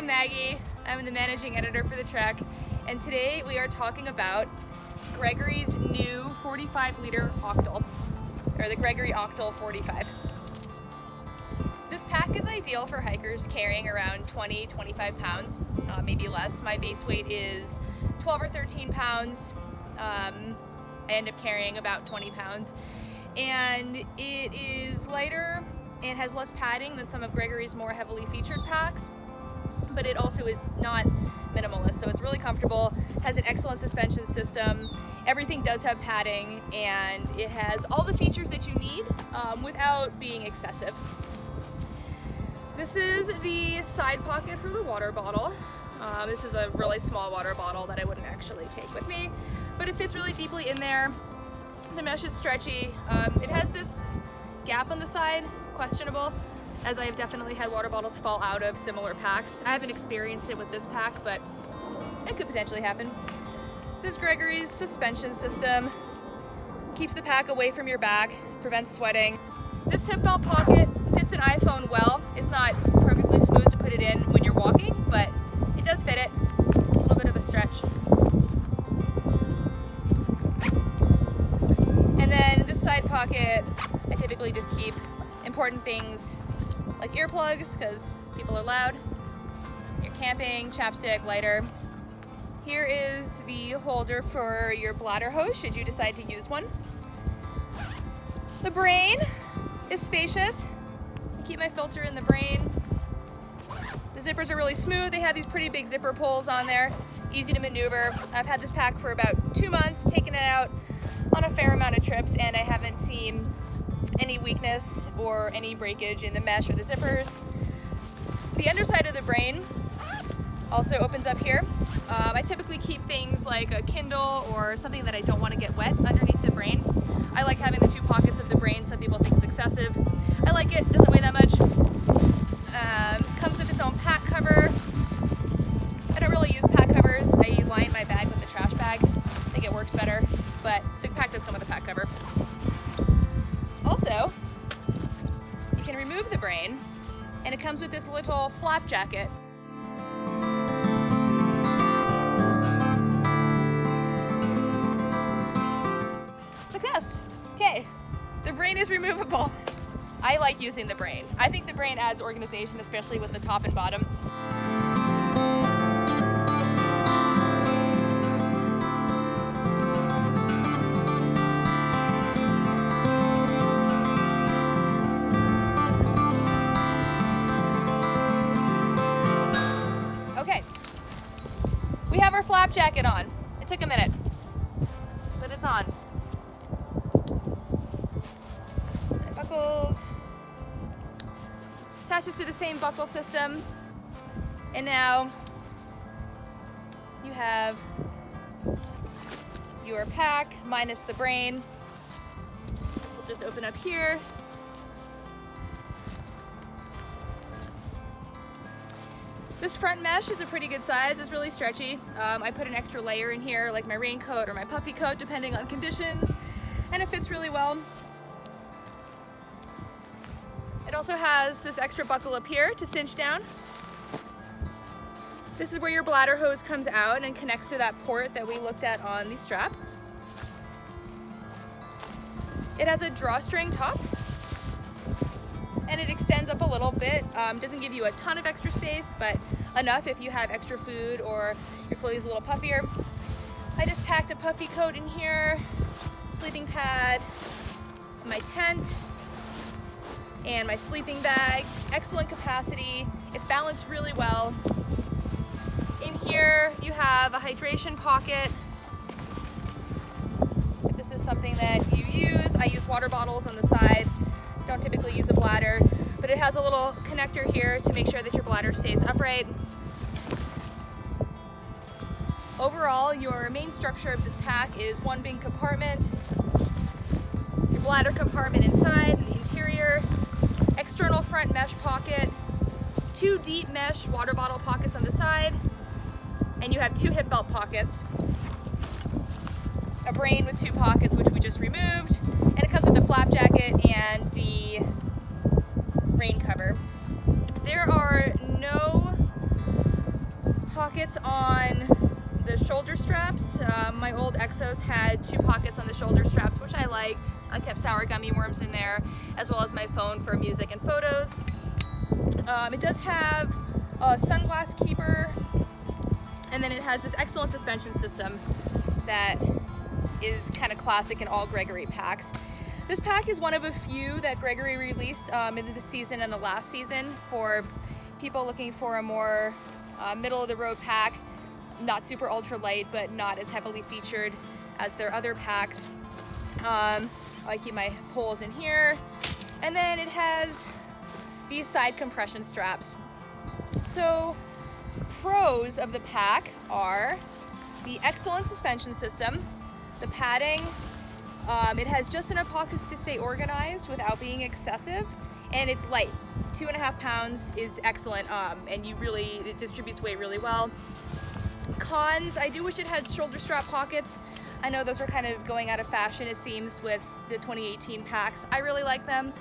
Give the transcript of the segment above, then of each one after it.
Maggie. I'm the managing editor for the Trek, and today we are talking about Gregory's new 45-liter Octal, or the Gregory Octal 45. This pack is ideal for hikers carrying around 20-25 pounds, maybe less. My base weight is 12 or 13 pounds. I end up carrying about 20 pounds, and it is lighter and has less padding than some of Gregory's more heavily featured packs, but it also is not minimalist, so it's really comfortable, has an excellent suspension system, everything does have padding, and it has all the features that you need without being excessive. This is the side pocket for the water bottle. This is a really small water bottle that I wouldn't actually take with me, but it fits really deeply in there. The mesh is stretchy. It has this gap on the side, questionable, as I have definitely had water bottles fall out of similar packs. I haven't experienced it with this pack, but it could potentially happen. This is Gregory's suspension system. Keeps the pack away from your back, prevents sweating. This hip belt pocket fits an iPhone well. It's not perfectly smooth to put it in when you're walking, but it does fit it. A little bit of a stretch. And then this side pocket, I typically just keep important things like earplugs, because people are loud, your camping, chapstick, lighter. Here is the holder for your bladder hose, should you decide to use one. The brain is spacious. I keep my filter in the brain. The zippers are really smooth. They have these pretty big zipper pulls on there, easy to maneuver. I've had this pack for about 2 months, taken it out on a fair amount of trips, and I haven't seen any weakness or any breakage in the mesh or the zippers. The underside of the brain also opens up here. I typically keep things like a Kindle or something that I don't want to get wet underneath the brain. I like having the 2 pockets of the brain. Some people think it's excessive. I like it, doesn't weigh that much. Comes with its own pack cover. I don't really use pack covers. I line my bag with a trash bag. I think it works better, but the pack does come with a pack cover. Also, you can remove the brain, and it comes with this little flap jacket. Success! Okay, the brain is removable. I like using the brain. I think the brain adds organization, especially with the top and bottom. Okay, we have our flap jacket on. It took a minute, but it's on. And buckles. Attaches to the same buckle system. And now you have your pack minus the brain. This will just open up here. This front mesh is a pretty good size. It's really stretchy. I put an extra layer in here, like my raincoat or my puffy coat, depending on conditions, and it fits really well. It also has this extra buckle up here to cinch down. This is where your bladder hose comes out and connects to that port that we looked at on the strap. It has a drawstring top, and it extends up a little bit. Doesn't give you a ton of extra space, but enough if you have extra food or your clothes a little puffier. I just packed a puffy coat in here, sleeping pad, my tent, and my sleeping bag. Excellent capacity. It's balanced really well. In here you have a hydration pocket. If this is something that you use, I use water bottles on the side. Don't typically use a bladder, but it has a little connector here to make sure that your bladder stays upright. Overall, your main structure of this pack is one big compartment, your bladder compartment inside, the interior, external front mesh pocket, 2 deep mesh water bottle pockets on the side, and you have 2 hip belt pockets, a brain with 2 pockets, which we just removed, and it comes with the flap jacket and the rain cover. There are no pockets on the shoulder straps. My old Exos had 2 pockets on the shoulder straps, which I liked. I kept sour gummy worms in there, as well as my phone for music and photos. It does have a sunglass keeper, and then it has this excellent suspension system that is kind of classic in all Gregory packs. This pack is one of a few that Gregory released in this season and the last season for people looking for a more middle of the road pack, not super ultra light, but not as heavily featured as their other packs. I keep my poles in here, and then it has these side compression straps. So pros of the pack are the excellent suspension system, the padding. It has just enough pockets to stay organized without being excessive, and it's light. 2.5 pounds is excellent, and it distributes weight really well. Cons, I do wish it had shoulder strap pockets. I know those are kind of going out of fashion, it seems, with the 2018 packs. I really like them.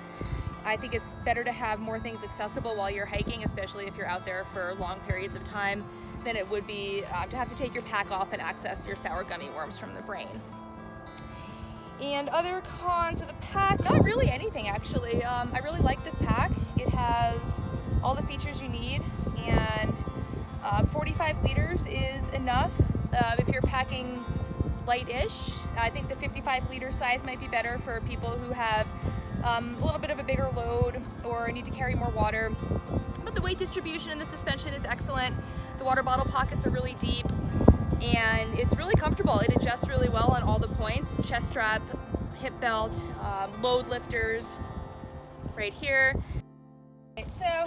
I think it's better to have more things accessible while you're hiking, especially if you're out there for long periods of time, than it would be to have to take your pack off and access your sour gummy worms from the brain. And other cons of the pack, not really anything actually. I really like this pack. It has all the features you need, and 45 liters is enough if you're packing light-ish. I think the 55 liter size might be better for people who have a little bit of a bigger load or need to carry more water. But the weight distribution in the suspension is excellent. The water bottle pockets are really deep, and it's really comfortable. It adjusts really well on all the points: chest strap, hip belt, load lifters right here. So